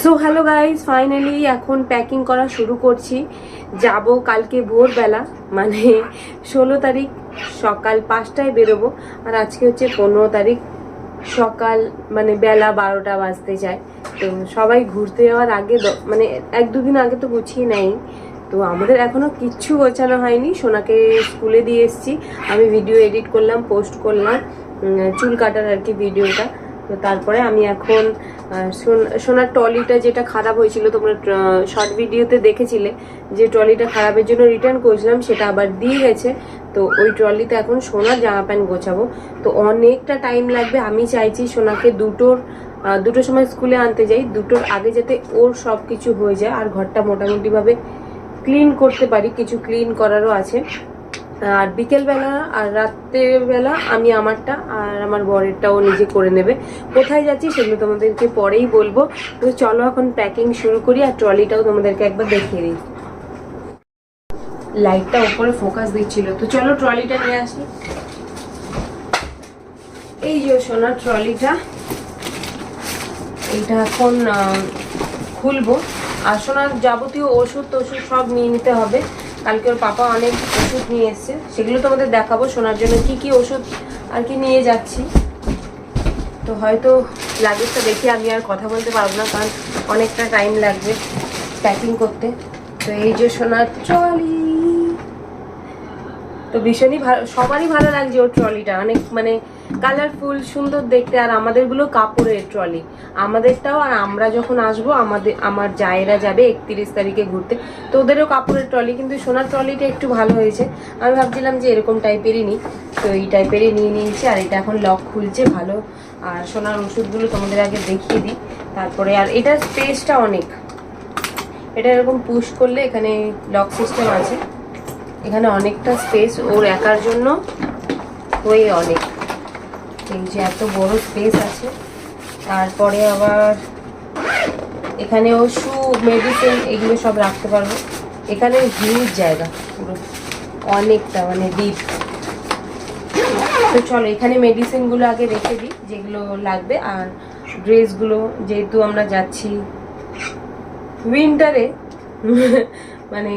So hello guys, finally এখন packing করা শুরু করছি। যাব কালকে ভোরবেলা, মানে 16 তারিখ সকাল 5টায় বেরোবো। আর আজকে হচ্ছে 15 তারিখ সকাল, মানে বেলা 12টা বাজতে যায়। তো সবাই ঘুরতে যাওয়ার আগে মানে 1-2 দিন আগে তো গুছিয়ে নেই। তো আমাদের এখনও কিচ্ছু গোছানো হয়নি। সোনাকে স্কুলে দিয়ে এসেছি, আমি ভিডিও এডিট করলাম, পোস্ট করলাম, চুল কাটার আর কি ভিডিওটা। তো তারপরে আমি এখন সোনার ট্রলিটা যেটা খারাপ হয়েছিল, তোমরা শর্ট ভিডিওতে দেখেছিলে যে ট্রলিটা খারাপের জন্য রিটার্ন করেছিলাম, সেটা আবার দিয়ে গেছে। তো ওই ট্রলিতে এখন সোনার জামা প্যান্ট গোছাবো। তো অনেকটা টাইম লাগবে। আমি চাইছি সোনাকে দুটোর সময় স্কুলে আনতে যাই, দুটোর আগে যাতে ওর সব কিছু হয়ে যায় আর ঘরটা মোটামুটিভাবে ক্লিন করতে পারি। কিছু ক্লিন করারও আছে। আর বিকেলবেলা আর রাত্রেবেলা আমি আমারটা আর আমার বরেরটাও নিজে করে নেবে। কোথায় যাচ্ছি সেগুলো তোমাদেরকে পরেই বলবো। তো চলো এখন প্যাকিং শুরু করি, আর ট্রলিটাও তোমাদেরকে একবার দেখিয়ে দিই। লাইটটা ওপরে ফোকাস দিচ্ছিল, তো চলো ট্রলিটা নিয়ে আসি। এই যে সোনার ট্রলিটা, এইটা এখন খুলবো। আর সোনার যাবতীয় ওষুধ সব নিয়ে নিতে হবে। কালকে ওর পাপা অনেক ওষুধ নিয়ে এসছে, সেগুলো তোমাদের দেখাবো। সোনার জন্য কি কি ওষুধ আর কি নিয়ে যাচ্ছি। তো হয়তো লাগেজটা দেখে আমি আর কথা বলতে পারবো না, কারণ অনেকটা টাইম লাগবে প্যাকিং করতে। তো এই যে সোনার ট্রলি, তো ভীষণই ভালো, সবারই ভালো লাগছে ওর ট্রলিটা। অনেক মানে কালারফুল, সুন্দর দেখতে। আর আমাদেরগুলো কাপড়ের ট্রলি, আমাদেরটাও। আর আমরা যখন আসবো, আমার জায়েরা যাবে 31 তারিখে ঘুরতে, তো ওদেরও কাপড়ের ট্রলি। কিন্তু সোনার ট্রলিটা একটু ভালো হয়েছে। আমি ভাবছিলাম যে এরকম টাইপেরই নিই, তো এই টাইপেরই নিয়ে নিয়েছি। আর এটা এখন লক খুলছে ভালো। আর সোনার ওষুধগুলো তোমাদের আগে দেখিয়ে দিই তারপরে। আর এটার স্পেসটা অনেক, এটা এরকম পুশ করলে এখানে লক সিস্টেম আছে, এখানে অনেকটা স্পেস ওর একার জন্য হয়ে অনেক। এই যে এত বড় স্পেস আছে। তারপরে আবার এখানে ও শু, মেডিসিন এগুলো সব রাখতে পারবো। এখানে হিউজ জায়গা, পুরো অনেকটা, মানে ডিপ। তো চলো এখানে মেডিসিনগুলো আগে রেখে দিই, যেগুলো লাগবে। আর ড্রেসগুলো, যেহেতু আমরা যাচ্ছি উইন্টারে, মানে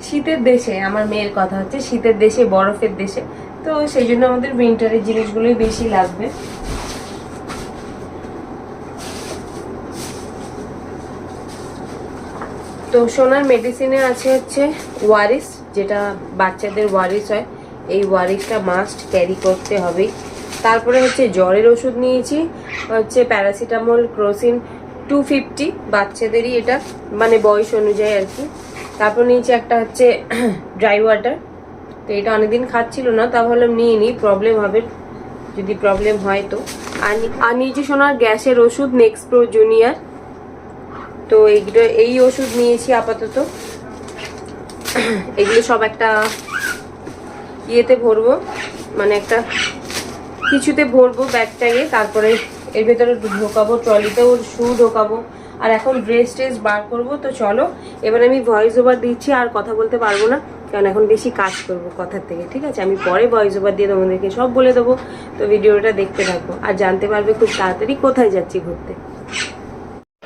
শীতের দেশে, আমার মেয়ের কথা হচ্ছে, শীতের দেশে, বরফের দেশে, তো সেই জন্য আমাদের উইন্টারের জিনিসগুলোই বেশি লাগবে। তো সোনার মেডিসিনে আছে হচ্ছে ওয়ারিস, যেটা বাচ্চাদের ওয়ারিস হয়, এই ওয়ারিসটা মাস্ট ক্যারি করতে হবে। তারপরে হচ্ছে জ্বরের ওষুধ নিয়েছি, হচ্ছে প্যারাসিটামল, ক্রোসিন 250, বাচ্চাদেরই এটা, মানে বয়স অনুযায়ী আর কি। তারপর নিয়েছি একটা হচ্ছে ড্রাই ওয়াটার, তো এটা অনেকদিন খাচ্ছিল না, তাহলে নিয়ে নিই, প্রবলেম হবে যদি প্রবলেম হয় তো। আর নিয়েছি সোনার গ্যাসের ওষুধ নেক্সপ্রো জুনিয়র, তো এইগুলো, এই ওষুধ নিয়েছি আপাতত। এগুলো সব একটা ইয়েতে ভরবো, মানে একটা কিছুতে ভরবো ব্যাগটাকে, তারপরে এর ভেতরে ঢোকাবো, ট্রলিতে ওর শু ঢোকাবো। আর এখন ড্রেস বার করবো। তো চলো এবার আমি ভয়েস ওভার দিচ্ছি, আর কথা বলতে পারবো না, কারণ এখন বেশি কাজ করবো কথার থেকে। ঠিক আছে, আমি পরে ভয়েস ওভার দিয়ে তোমাদেরকে সব বলে দেবো। তো ভিডিওটা দেখতে থাকো আর জানতে পারবে খুব তাড়াতাড়ি কোথায় যাচ্ছি ঘুরতে।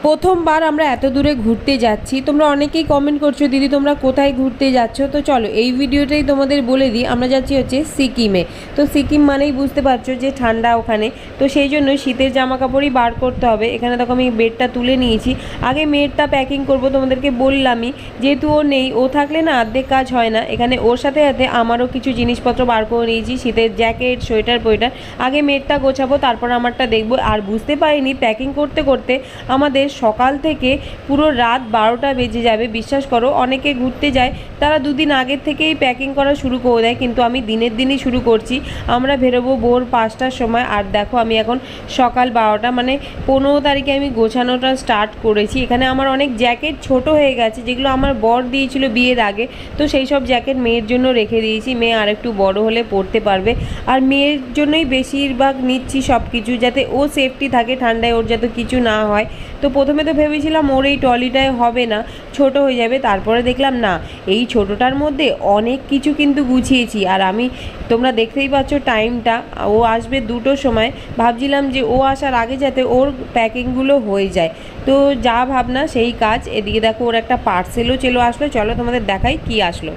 প্রথমবার আমরা এত দূরে ঘুরতে যাচ্ছি। তোমরা অনেকেই কমেন্ট করছো, দিদি তোমরা কোথায় ঘুরতে যাচ্ছ। তো চলো এই ভিডিওটাই তোমাদের বলে দিই। আমরা যাচ্ছি হচ্ছে সিকিমে। তো সিকিম মানেই বুঝতে পারছো যে ঠান্ডা ওখানে, তো সেই জন্য শীতের জামা কাপড়ই বার করতে হবে। এখানে দেখো আমি বেডটা তুলে নিয়েছি। আগে মেয়েরটা প্যাকিং করব, তোমাদেরকে বললামই, যেহেতু ও নেই, ও থাকলে না অর্ধেক কাজ হয় না। এখানে ওর সাথে সাথে আমারও কিছু জিনিসপত্র বার করে নিয়েছি, শীতের জ্যাকেট, সোয়েটার পোয়েটার। আগে মেয়েরটা গোছাবো, তারপর আমারটা দেখবো। আর বুঝতে পারিনি প্যাকিং করতে করতে আমাদের সকাল থেকে পুরো রাত 12টা বেজে যাবে। বিশ্বাস করো, অনেকে ঘুরতে যায় তারা 2 দিন আগের থেকেই প্যাকিং করা শুরু করে দেয়, কিন্তু আমি দিনের দিনই শুরু করছি। আমরা বেরোবো ভোর 5টার সময়। আর দেখো আমি এখন সকাল 12টা, মানে 15 তারিখে আমি গোছানোটা স্টার্ট করেছি। এখানে আমার অনেক জ্যাকেট ছোট হয়ে গেছে, যেগুলো আমার বর দিয়েছিল বিয়ের আগে, তো সেই সব জ্যাকেট মেয়ের জন্য রেখে দিয়েছি। মেয়ে আর একটু বড় হলে পরতে পারবে। আর মেয়ের জন্যই বেশিরভাগ নিচ্ছি সব কিছু, যাতে ও সেফটি থাকে ঠান্ডায়, ওর যাতে কিছু না হয়। তো প্রথমে তো ভেবেছিলাম ওর এই ট্রলিটায় হবে না, ছোট হয়ে যাবে। তারপরে দেখলাম না, এই ছোটোটার মধ্যে অনেক কিছু কিন্তু গুছিয়েছি। আর আমি, তোমরা দেখতেই পাচ্ছ টাইমটা, ও আসবে 2টোর সময়। ভাবছিলাম যে ও আসার আগে যাতে ওর প্যাকিংগুলো হয়ে যায়। তো যা ভাবনা সেই কাজ। এদিকে দেখো ওর একটা পার্সেলও চলে আসলো, চলো তোমাদের দেখাই কি আসলো।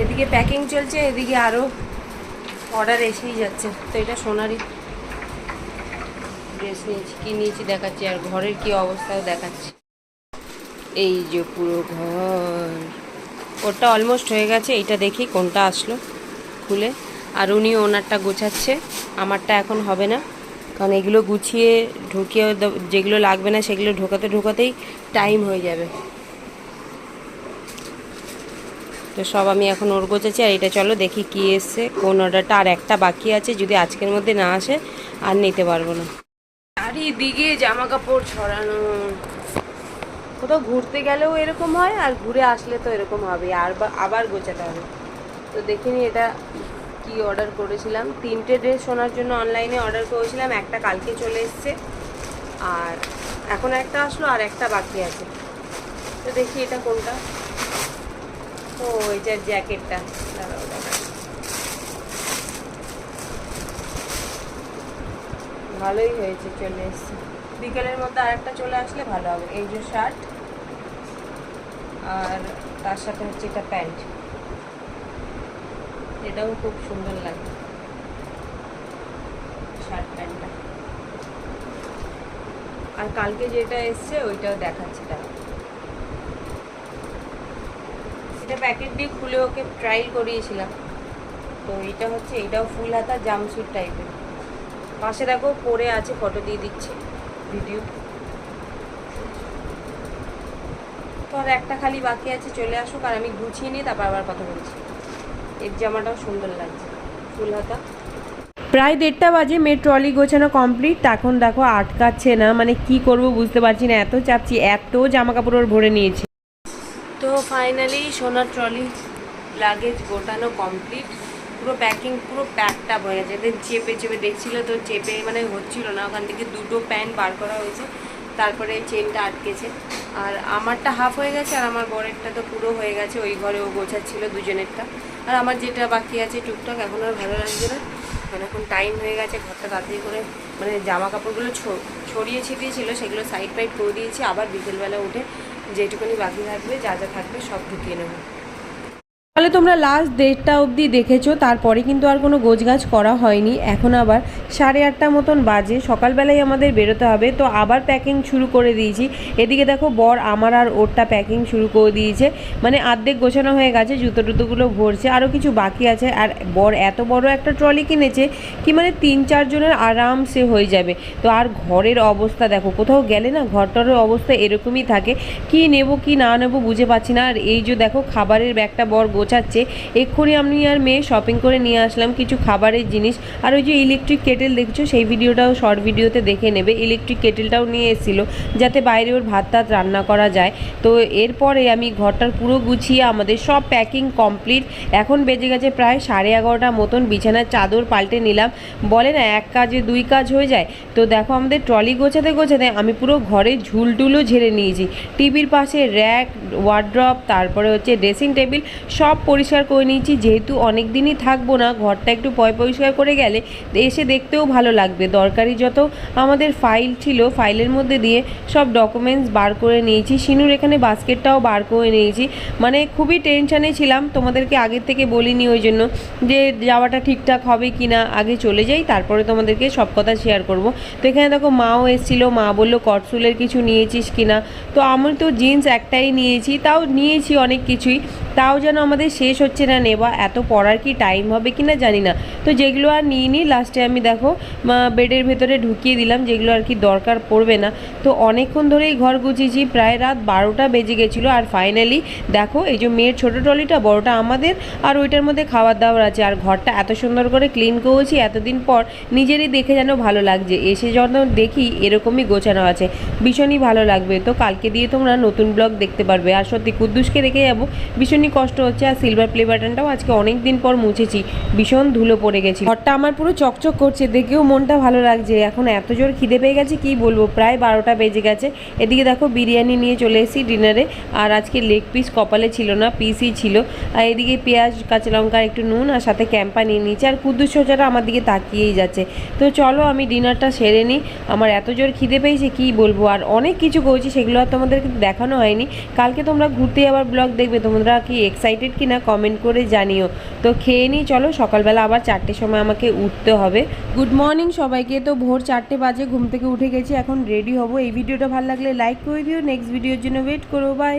এদিকে প্যাকিং চলছে, এদিকে আরও অর্ডার এসেই যাচ্ছে। তো এটা সোনারই ড্রেস নিয়েছি, কী নিয়েছি দেখাচ্ছি, আর ঘরের কি অবস্থাও দেখাচ্ছি। এই যে পুরো ঘর, ওটা অলমোস্ট হয়ে গেছে। এইটা দেখি কোনটা আসলো খুলে। আর উনি ওনারটা গোছাচ্ছে, আমারটা এখন হবে না, কারণ এগুলো গুছিয়ে ঢুকিয়ে যেগুলো লাগবে না সেগুলো ঢোকাতেই টাইম হয়ে যাবে। তো সব আমি এখন ওর গোছাচ্ছি। আর এটা চলো দেখি কি এসছে, কোন অর্ডারটা। আর একটা বাকি আছে, যদি আজকের মধ্যে না আসে আর নিতে পারবো না। চারিদিকে জামা কাপড় ছড়ানো, কোথাও ঘুরতে গেলেও এরকম হয়, আর ঘুরে আসলে তো এরকম হবে, আর আবার গোছাতে হবে। তো দেখিনি এটা কি অর্ডার করেছিলাম, 3টে ড্রেস শোনার জন্য অনলাইনে অর্ডার করেছিলাম। একটা কালকে চলে এসছে, আর এখন একটা আসলো, আর একটা বাকি আছে। তো দেখি এটা কোনটা। ও এটার জ্যাকেটটা, দাঁড়াও ভালোই হয়েছে, চলে এসছে। বিকেলের মধ্যে আরেকটা চলে আসলে ভালো হবে। এই যে শার্ট, আর তার সাথে হচ্ছে এটা প্যান্ট, এটাও খুব সুন্দর লাগে শার্ট প্যান্টটা। আর কালকে যেটা এসছে ওইটাও দেখাচ্ছি, তারা এটা প্যাকেট দিয়ে খুলে ওকে ট্রায়াল করিয়েছিলাম। তো এটা হচ্ছে, এটাও ফুল হাতা জামস্যুট টাইপের। পাশে দেখো পরে আছে, ফটো দিয়ে দিচ্ছি ভিডিও। তো আর একটা খালি বাকি আছে, চলে আসুক আর আমি গুছিয়ে নিই, তারপর আবার কথা বলছি। এর জামাটাও সুন্দর লাগছে, ফুল হাতা। প্রায় 1:30 বাজে, মেয়ের ট্রলি গোছানো কমপ্লিট। এখন দেখো আটকাচ্ছে না, মানে কি করব বুঝতে পারছি না, এত চাপছি, এত জামা কাপড় ওর ভরে নিয়েছে। তো ফাইনালি সোনার ট্রলি লাগেজ গোটানো কমপ্লিট, পুরো প্যাকিং, পুরো প্যাকটা হয়ে গেছে। এদের চেপে চেপে দেখছিল, তো চেপে মানে হচ্ছিল না, ওখান থেকে 2টো প্যান্ট বার করা হয়েছে, তারপরে চেনটা আটকেছে। আর আমারটা হাফ হয়ে গেছে, আর আমার বরেরটা তো পুরো হয়ে গেছে, ওই ঘরে ও গোছাচ্ছিল দুজনেরটা। আর আমার যেটা বাকি আছে টুকটাক, এখন আর ভালো লাগছে না, কারণ এখন টাইম হয়ে গেছে। ঘরটা তাড়াতাড়ি করে মানে জামা কাপড়গুলো ছড়িয়ে ছিটিয়েছিল, সেগুলো সাইড পাইড করে দিয়েছি। আবার বিকেলবেলা উঠে যেটুকুনি বাকি থাকবে, যা যা থাকবে সব ঢুকিয়ে নেবো। তাহলে তোমরা লাস্ট 1:30 অবধি দেখেছো, তারপরে কিন্তু আর কোনো গোছগাছ করা হয়নি। এখন আবার 8:30 মতন বাজে, সকালবেলায় আমাদের বেরোতে হবে। তো আবার প্যাকিং শুরু করে দিয়েছি। এদিকে দেখো বর আমার আর ওরটা প্যাকিং শুরু করে দিয়েছে, মানে অর্ধেক গোছানো হয়ে গেছে, জুতো টুতোগুলো ভরছে, আরও কিছু বাকি আছে। আর বর এত বড় একটা ট্রলি কিনেছে কি, মানে 3-4 জনের আরামসে হয়ে যাবে। তো আর ঘরের অবস্থা দেখো, কোথাও গেলে না ঘরটার অবস্থা এরকমই থাকে, কি নেব কি না নেব বুঝে পাচ্ছি না। আর এই যে দেখো খাবারের ব্যাগটা বর গোছাচ্ছে। এক্ষুনি আমি আর মেয়ে শপিং করে নিয়ে আসলাম কিছু খাবারের জিনিস। আর ওই যে ইলেকট্রিক কেটেল দেখছো, সেই ভিডিওটাও শর্ট ভিডিওতে দেখে নেবে। ইলেকট্রিক কেটেলটাও নিয়ে এসেছিলো, যাতে বাইরে ওর ভাত টাত রান্না করা যায়। তো এরপরে আমি ঘরটার পুরো গুছিয়ে আমাদের সব প্যাকিং কমপ্লিট। এখন বেজে গেছে প্রায় 11:30 মতন, বিছানার চাদর পাল্টে নিলাম। বলে না এক কাজে 2 কাজ হয়ে যায়। তো দেখো আমাদের ট্রলি গোছাতে গোছাতে আমি পুরো ঘরে ঝুলটুলও ঝেড়ে নিয়েছি। টিভির পাশে র্যাক, ওয়ার্ড্রপ, তারপরে হচ্ছে ড্রেসিং টেবিল, সব পরিষ্কার করে নিয়েছি। যেহেতু অনেক দিনই থাকবো না, ঘরটা একটু পরিষ্কার করে গেলে এসে দেখতেও ভালো লাগবে। দরকারি যত আমাদের ফাইল ছিল, ফাইলের মধ্যে দিয়ে সব ডকুমেন্টস বার করে নিয়েছি। শিনুর এখানে বাস্কেটটাও বার করে নিয়েছি। মানে খুবই টেনশানে ছিলাম, তোমাদেরকে আগের থেকে বলিনি, ওই জন্য যে যাওয়াটা ঠিকঠাক হবে কি না, আগে চলে যাই তারপরে তোমাদেরকে সব কথা শেয়ার করব। তো এখানে দেখো মাও এসেছিলো, মা বললো কটসুলের কিছু নিয়েছিস কি না। তো আমি তো জিন্স একটাই নিয়েছি, তাও নিয়েছি অনেক কিছুই, তাও যেন আমাদের শেষ হচ্ছে না নেওয়া। এত পড়ার কি টাইম হবে কি না জানি না। তো যেগুলো আর নিইনি, লাস্টে আমি দেখো বেডের ভেতরে ঢুকিয়ে দিলাম, যেগুলো আর কি দরকার পড়বে না। তো অনেকক্ষণ ধরেই ঘর গুছিয়েছি, প্রায় রাত 12টা বেজে গেছিলো। আর ফাইনালি দেখো এই যে মেয়ের ছোটো ট্রলিটা, বড়টা আমাদের, আর ওইটার মধ্যে খাবার দাবার আছে। আর ঘরটা এত সুন্দর করে ক্লিন করেছি, এতদিন পর নিজেরই দেখে যেন ভালো লাগছে। এসে যখন দেখি এরকমই গোছানো আছে, ভীষণই ভালো লাগবে। তো কালকে দিয়ে তোমরা নতুন ব্লগ দেখতে পারবে। আর সত্যি কুদ্দুসকে রেখে যাবো, ভীষণই ভীষণই কষ্ট হচ্ছে। আর সিলভার প্লে বাটনটাও আজকে অনেক দিন পর মুছেছি, ভীষণ ধুলো পড়ে গেছে। ঘরটা আমার পুরো চকচক করছে, দেখেও মনটা ভালো লাগছে। এখন এত জোর খিদে পেয়ে গেছে কি বলবো, প্রায় 12টা বেজে গেছে। এদিকে দেখো বিরিয়ানি নিয়ে চলে এসেছি ডিনারে, আর আজকে লেগ পিস কপালে ছিল না, পিসই ছিল। আর এদিকে পেঁয়াজ, কাঁচা লঙ্কা, একটু নুন আর সাথে ক্যাম্পা নিয়ে নিয়েছি। আর কুদ্দুস সোজাটা আমার দিকে তাকিয়েই যাচ্ছে। তো চলো আমি ডিনারটা সেরে নিই, আমার এত জোর খিদে পেয়েছে কি বলবো। আর অনেক কিছু করেছি, সেগুলো আর তোমাদেরকে দেখানো হয়নি। কালকে তোমরা ঘুরতে যাওয়ার ব্লগ দেখবে, তোমরা কি এক্সাইটেড কিনা কমেন্ট করে জানিও। তো খেয়ে নিই চলো, সকালবেলা আবার 4টের সময় আমাকে উঠতে হবে। গুড মর্নিং সবাইকে। তো ভোর 4টে বাজে, ঘুম থেকে উঠে গেছি, এখন রেডি হব। এই ভিডিওটা ভালো লাগলে লাইক করে দিও, নেক্সট ভিডিওর জন্য ওয়েট করো, বাই।